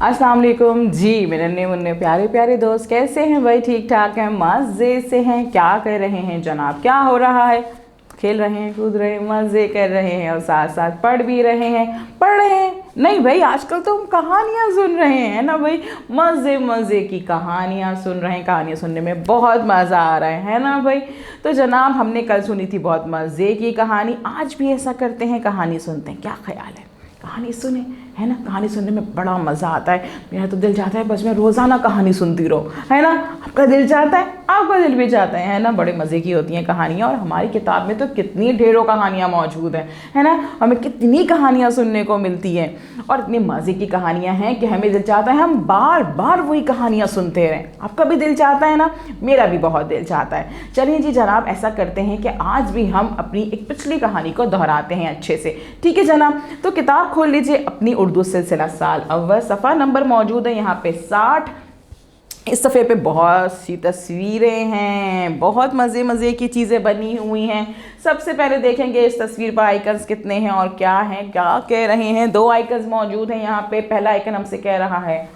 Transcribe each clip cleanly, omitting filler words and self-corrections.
अस्सलाम वालेकुम जी। मेरे नन्हे मुन्ने प्यारे प्यारे दोस्त कैसे हैं भाई? ठीक ठाक हैं, मज़े से हैं। क्या कर रहे हैं जनाब? क्या हो रहा है? खेल रहे हैं, कूद रहे हैं, मज़े कर रहे हैं और साथ साथ पढ़ भी रहे हैं। पढ़ रहे हैं नहीं भाई, आजकल तो हम कहानियाँ सुन रहे हैं ना भाई। मज़े मज़े की कहानियाँ सुन रहे हैं। कहानियाँ सुनने में बहुत मज़ा आ रहा है ना भाई। तो जनाब हमने कल सुनी थी बहुत मज़े की कहानी, आज भी ऐसा करते हैं, कहानी सुनते हैं। क्या ख्याल है? कहानी सुने, है ना? कहानी सुनने में बड़ा मज़ा आता है। मेरा तो दिल चाहता है बस मैं रोज़ाना कहानी सुनती रहूँ, है ना? आपका दिल चाहता है, आपका दिल भी चाहता है ना? बड़े मज़े की होती हैं कहानियाँ। और हमारी किताब में तो कितनी ढेरों कहानियाँ मौजूद हैं, है ना? हमें कितनी कहानियाँ सुनने को मिलती हैं और इतनी मज़े की कहानियाँ हैं कि हमें दिल चाहता है हम बार बार वही कहानियाँ सुनते रहें। आपका भी दिल चाहता है ना? मेरा भी बहुत दिल चाहता है। चलिए जी जनाब, ऐसा करते हैं कि आज भी हम अपनी एक पिछली कहानी को दोहराते हैं अच्छे से। ठीक है जनाब? तो किताब खोल लीजिए अपनी उर्दू सिलसिला साल अव्वल, सफ़ा नंबर मौजूद है यहाँ पे 60। इस सफ़े पे बहुत सी तस्वीरें हैं, बहुत मज़े मज़े की चीज़ें बनी हुई हैं। सबसे पहले देखेंगे इस तस्वीर पर आइकन्स कितने हैं और क्या हैं, क्या कह रहे हैं। 2 आइकन्स मौजूद हैं यहाँ पे। पहला आइकन हमसे कह रहा है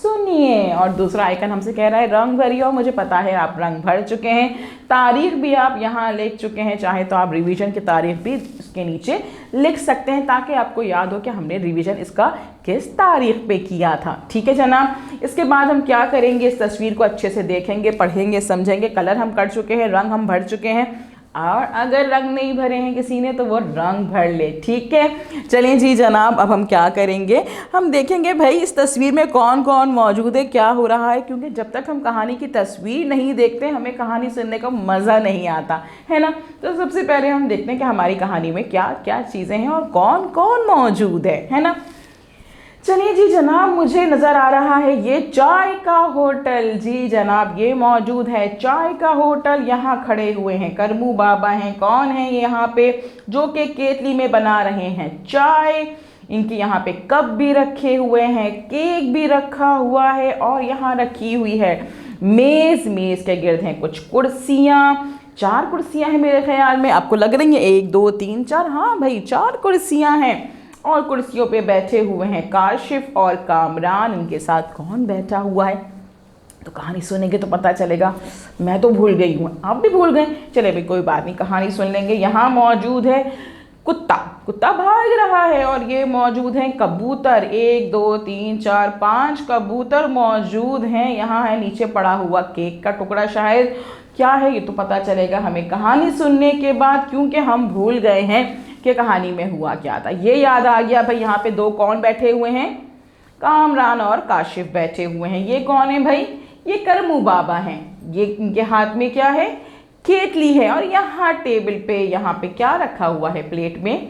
सुनिए और दूसरा आइकन हमसे कह रहा है रंग भरिए। और मुझे पता है आप रंग भर चुके हैं, तारीख भी आप यहाँ लिख चुके हैं। चाहे तो आप रिवीजन की तारीख भी इसके नीचे लिख सकते हैं ताकि आपको याद हो कि हमने रिवीजन इसका किस तारीख पे किया था। ठीक है जनाब? इसके बाद हम क्या करेंगे, इस तस्वीर को अच्छे से देखेंगे, पढ़ेंगे, समझेंगे। कलर हम कर चुके हैं, रंग हम भर चुके हैं और अगर रंग नहीं भरे हैं किसी ने तो वो रंग भर ले। ठीक है? चलें जी जनाब, अब हम क्या करेंगे, हम देखेंगे भाई इस तस्वीर में कौन कौन मौजूद है, क्या हो रहा है। क्योंकि जब तक हम कहानी की तस्वीर नहीं देखते हमें कहानी सुनने का मज़ा नहीं आता, है ना? तो सबसे पहले हम देखते हैं कि हमारी कहानी में क्या क्या चीज़ें हैं और कौन कौन मौजूद है ना? चलिए जी जनाब, मुझे नज़र आ रहा है ये चाय का होटल। जी जनाब, ये मौजूद है चाय का होटल। यहाँ खड़े हुए हैं करमू बाबा हैं। कौन है ये यहाँ पे? जो कि केतली में बना रहे हैं चाय। इनकी यहाँ पे कप भी रखे हुए हैं, केक भी रखा हुआ है और यहाँ रखी हुई है मेज़। मेज़ के गिर्द हैं कुछ कुर्सियाँ। 4 कुर्सियाँ हैं मेरे ख्याल में। आपको लग रही हैं 1 2 3 4? हाँ भाई 4 कुर्सियाँ हैं और कुर्सियों पे बैठे हुए हैं काशिफ और कामरान। इनके साथ कौन बैठा हुआ है तो कहानी सुनेंगे तो पता चलेगा। मैं तो भूल गई हूँ, आप भी भूल गए। चले भाई कोई बात नहीं, कहानी सुन लेंगे। यहाँ मौजूद है कुत्ता, कुत्ता भाग रहा है। और ये मौजूद हैं कबूतर। 1 2 3 4 5 कबूतर मौजूद हैं। यहाँ है नीचे पड़ा हुआ केक का टुकड़ा। शायद क्या है ये तो पता चलेगा हमें कहानी सुनने के बाद, क्योंकि हम भूल गए हैं कि कहानी में हुआ क्या था। ये याद आ गया भाई। यहाँ पे 2 कौन बैठे हुए हैं? कामरान और काशिफ बैठे हुए हैं। ये कौन है भाई? ये करमू बाबा हैं। ये इनके हाथ में क्या है? केतली है। और यहाँ टेबल पे यहाँ पे क्या रखा हुआ है? प्लेट में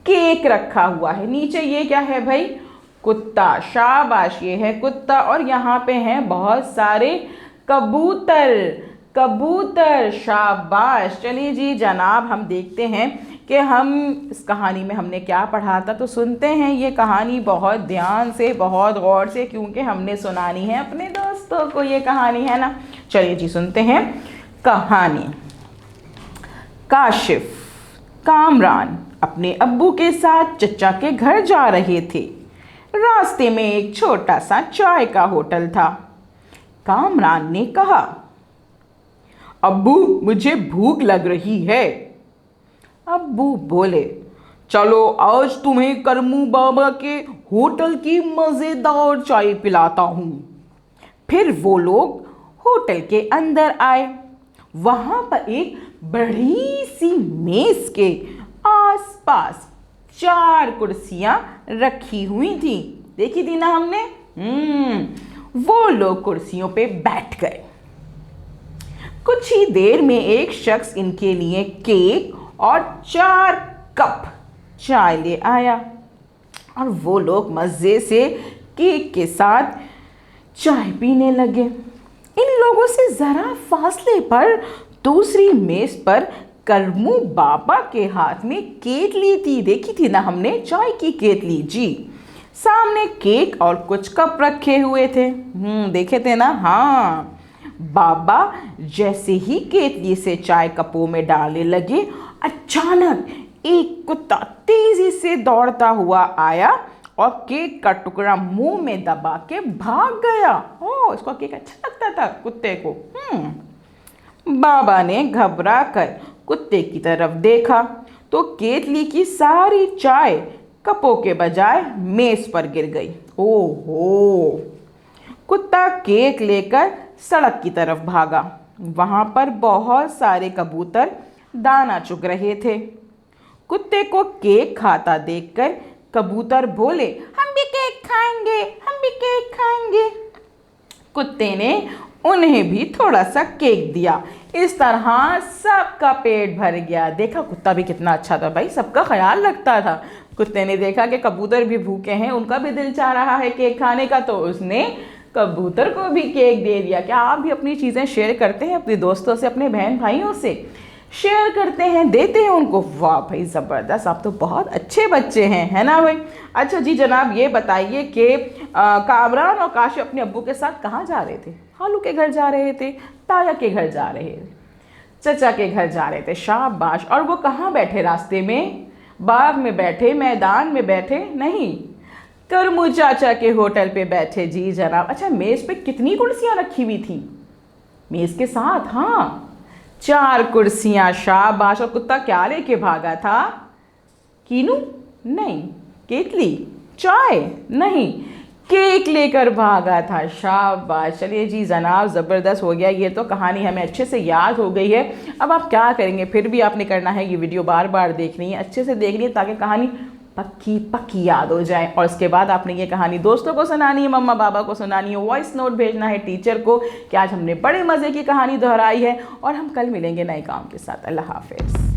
केक रखा हुआ है। नीचे ये क्या है भाई? कुत्ता। शाबाश, ये है कुत्ता। और यहाँ पे हैं बहुत सारे कबूतर। कबूतर, शाबाश। चलिए जी जनाब, हम देखते हैं कि हम इस कहानी में हमने क्या पढ़ा था। तो सुनते हैं ये कहानी बहुत ध्यान से, बहुत गौर से, क्योंकि हमने सुनानी है अपने दोस्तों को ये कहानी, है ना? चलिए जी सुनते हैं कहानी। काशिफ, कामरान अपने अब्बू के साथ चचा के घर जा रहे थे। रास्ते में एक छोटा सा चाय का होटल था। कामरान ने कहा, अब्बू मुझे भूख लग रही है। अब्बू बोले, चलो आज तुम्हें करमू बाबा के होटल की मज़ेदार चाय पिलाता हूँ। फिर वो लोग होटल के अंदर आए। वहाँ पर एक बड़ी सी मेज़ के आसपास 4 कुर्सियाँ रखी हुई थी। देखी थी ना हमने? वो लोग कुर्सियों पे बैठ गए। कुछ ही देर में एक शख्स इनके लिए केक और 4 कप चाय ले आया और वो लोग मज़े से केक के साथ चाय पीने लगे। इन लोगों से ज़रा फासले पर दूसरी मेज़ पर करमू बाबा के हाथ में केतली थी। देखी थी ना हमने? चाय की केतली। जी, सामने केक और कुछ कप रखे हुए थे। देखे थे ना? हाँ। बाबा जैसे ही केतली से चाय कपों में डालने लगे, अचानक एक कुत्ता तेजी से दौड़ता हुआ आया और केक का टुकड़ा मुंह में दबा के भाग गया। ओ, इसको केक अच्छा लगता था कुत्ते को। बाबा ने घबरा कर कुत्ते की तरफ देखा तो केतली की सारी चाय कपों के बजाय मेज पर गिर गई। ओहो! कुत्ता केक लेकर सड़क की तरफ भागा। वहां पर बहुत सारे कबूतर दाना चुग रहे थे। कुत्ते को केक खाता देखकर कबूतर बोले, हम भी केक खाएंगे, हम भी केक खाएंगे। कुत्ते ने उन्हें भी थोड़ा सा केक दिया। इस तरह सबका पेट भर गया। देखा, कुत्ता भी कितना अच्छा था भाई, सबका ख्याल रखता था। कुत्ते ने देखा कि कबूतर भी भूखे हैं, उनका भी दिल चाह रहा है केक खाने का, तो उसने कबूतर को भी केक दे दिया। क्या आप भी अपनी चीज़ें शेयर करते हैं अपने दोस्तों से, अपने बहन भाइयों से? शेयर करते हैं, देते हैं उनको। वाह भाई, ज़बरदस्त, आप तो बहुत अच्छे बच्चे हैं, है ना भाई? अच्छा जी जनाब, ये बताइए कि कामरान और काशिफ अपने अब्बू के साथ कहाँ जा रहे थे? हालू के घर जा रहे थे, ताया के घर जा रहे थे, चचा के घर जा रहे थे। शाबाश। और वो कहाँ बैठे? रास्ते में, बाग में बैठे, मैदान में बैठे? नहीं, करमू चाचा के होटल पे बैठे। जी जनाब। अच्छा, मेज़ पे कितनी कुर्सियाँ रखी हुई थी? मेज़ के साथ, हाँ, 4 कुर्सियाँ। शाबाश। और कुत्ता क्या लेके भागा था? कीनू? नहीं। केतली? चाय? नहीं, केक लेकर भागा था। शाबाश। चलिए जी जनाब, ज़बरदस्त हो गया। ये तो कहानी हमें अच्छे से याद हो गई है। अब आप क्या करेंगे, फिर भी आपने करना है, ये वीडियो बार बार देखनी है, अच्छे से देखनी है, ताकि कहानी पक्की पक्की याद हो जाए। और उसके बाद आपने ये कहानी दोस्तों को सुनानी है, मम्मा पापा को सुनानी है, वॉइस नोट भेजना है टीचर को कि आज हमने बड़े मज़े की कहानी दोहराई है। और हम कल मिलेंगे नए काम के साथ। अल्लाह हाफिज़।